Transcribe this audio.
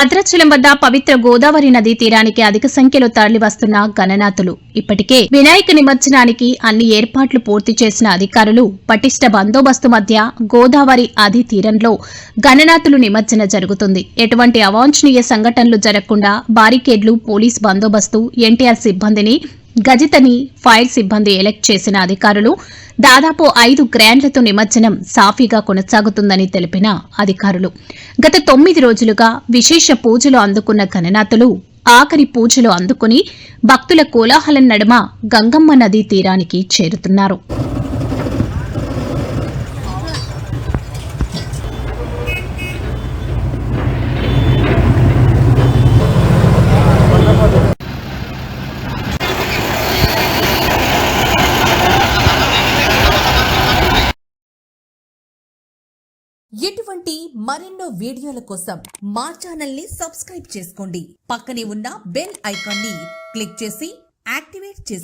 భద్రాచలం వద్ద పవిత్ర గోదావరి నదీ తీరానికి అధిక సంఖ్యలో తరలివస్తున్న గణనాథులు. ఇప్పటికే వినాయక నిమజ్జనానికి అన్ని ఏర్పాట్లు పూర్తి చేసిన అధికారులు పటిష్ట బందోబస్తు మధ్య గోదావరి అధి తీరంలో గణనాథులు నిమజ్జన జరుగుతుంది. ఎటువంటి అవాంఛనీయ సంఘటనలు జరగకుండా బారికేడ్లు, పోలీస్ బందోబస్తు, ఎన్టీఆర్ సిబ్బందిని, గజితని, ఫైర్ సిబ్బంది ఎలెక్ట్ చేసిన అధికారులు దాదాపు 5 గ్రాండ్లతో నిమజ్జనం సాఫీగా కొనసాగుతుందని తెలిపిన అధికారులు గత 9 రోజులుగా విశేష పూజలు అందుకున్న గణనాథులు ఆఖరి పూజలు అందుకుని భక్తుల కోలాహలం నడుమ గంగమ్మ నదీ తీరానికి చేరుతున్నారు. ఇటువంటి మరెన్నో వీడియోల కోసం మా ఛానల్ ని సబ్స్క్రైబ్ చేసుకోండి. పక్కనే ఉన్న బెల్ ఐకాన్ ని క్లిక్ చేసి యాక్టివేట్ చేసుకోండి.